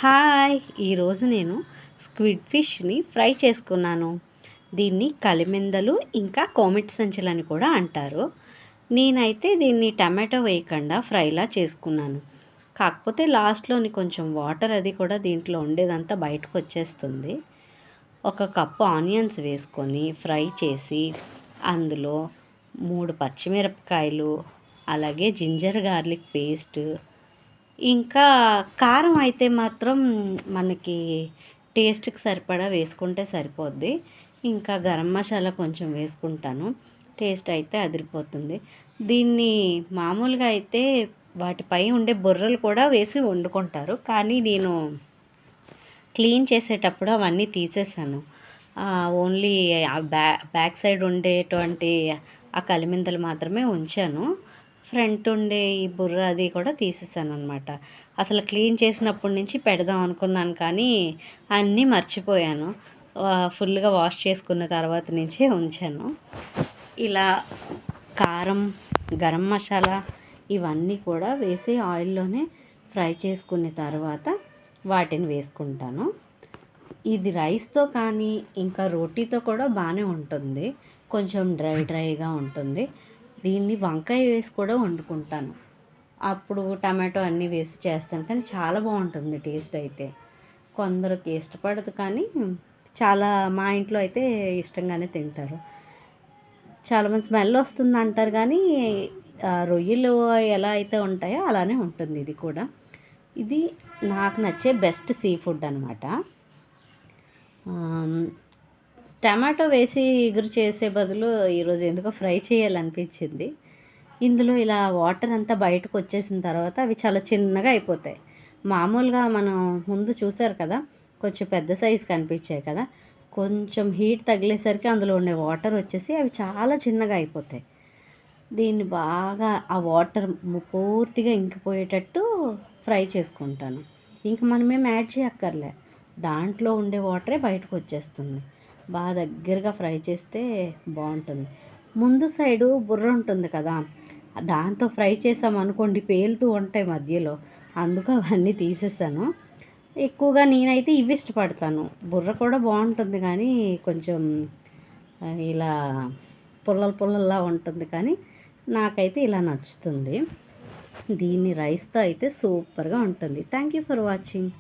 Hi! ఈరోజు నేను squid ఫిష్‌ని fry చేసుకున్నాను. దీన్ని కలిమెందలు ఇంకా కోమిట్ సంచులని కూడా అంటారు. నేనైతే దీన్ని టమాటో వేయకుండా ఫ్రైలా చేసుకున్నాను. కాకపోతే లాస్ట్‌లోని కొంచెం వాటర్ అది కూడా దీంట్లో ఉండేదంతా బయటకొచ్చేస్తుంది. ఒక కప్పు ఆనియన్స్ వేసుకొని ఫ్రై చేసి, అందులో 3 పచ్చిమిరపకాయలు, అలాగే జింజర్ గార్లిక్ పేస్ట్, ఇంకా కారం అయితే మాత్రం మనకి టేస్ట్‌కి సరిపడా వేసుకుంటే సరిపోద్ది. ఇంకా గరం మసాలా కొంచెం వేసుకుంటాను. టేస్ట్ అయితే అదిరిపోతుంది. దీన్ని మామూలుగా అయితే వాటిపై ఉండే బుర్రలు కూడా వేసి వండుకుంటారు. కానీ నేను క్లీన్ చేసేటప్పుడు అవన్నీ తీసేసాను. ఓన్లీ ఆ బ్యాక్ సైడ్ ఉండేటువంటి ఆ కలిమింతలు మాత్రమే ఉంచాను. ఫ్రంట్ ఉండే ఈ బుర్ర అది కూడా తీసేసాననమాట. అసలు క్లీన్ చేసినప్పటి నుంచి పెడదాం అనుకున్నాను కానీ అన్నీ మర్చిపోయాను. ఫుల్‌గా వాష్ చేసుకున్న తర్వాత నుంచే ఉంచాను. ఇలా కారం, గరం మసాలా ఇవన్నీ కూడా వేసి ఆయిల్‌లోనే ఫ్రై చేసుకున్న తర్వాత వాటిని వేసుకుంటాను. ఇది రైస్‌తో కానీ ఇంకా రోటీతో కూడా బాగానే ఉంటుంది. కొంచెం డ్రైగా ఉంటుంది. దీన్ని వంకాయ వేసి కూడా వండుకుంటాను. అప్పుడు టమాటో అన్నీ వేసి చేస్తాను. కానీ చాలా బాగుంటుంది టేస్ట్ అయితే. కొందరికి ఇష్టపడదు కానీ చాలా మా ఇంట్లో అయితే ఇష్టంగానే తింటారు. చాలామంది స్మెల్ వస్తుంది అంటారు కానీ రొయ్యలు ఎలా అయితే ఉంటాయో అలానే ఉంటుంది ఇది కూడా. ఇది నాకు నచ్చే బెస్ట్ సీ ఫుడ్ అనమాట. టమాటో వేసి ఇగురు చేసే బదులు ఈరోజు ఎందుకో ఫ్రై చేయాలనిపించింది. ఇందులో ఇలా వాటర్ అంతా బయటకు వచ్చేసిన తర్వాత అవి చాలా చిన్నగా అయిపోతాయి. మామూలుగా మనం ముందు చూసారు కదా, కొంచెం పెద్ద సైజు కనిపించాయి కదా, కొంచెం హీట్ తగిలేసరికి అందులో ఉండే వాటర్ వచ్చేసి అవి చాలా చిన్నగా అయిపోతాయి. దీన్ని బాగా ఆ వాటర్ పూర్తిగా ఇంకిపోయేటట్టు ఫ్రై చేసుకుంటాను. ఇంక మనమేం యాడ్ చేయక్కర్లే, దాంట్లో ఉండే వాటరే బయటకు వచ్చేస్తుంది. బాగా దగ్గరగా ఫ్రై చేస్తే బాగుంటుంది. ముందు సైడు బుర్ర ఉంటుంది కదా, దాంతో ఫ్రై చేసామనుకోండి పేలుతూ ఉంటాయి మధ్యలో. అందుకు అవన్నీ తీసేసాను. ఎక్కువగా నేనైతే ఇవి ఇష్టపడతాను. బుర్ర కూడా బాగుంటుంది కానీ కొంచెం ఇలా పుల్లలా ఉంటుంది కానీ నాకైతే ఇలా నచ్చుతుంది. దీన్ని రైస్‌తో అయితే సూపర్‌గా ఉంటుంది. Thank you for watching.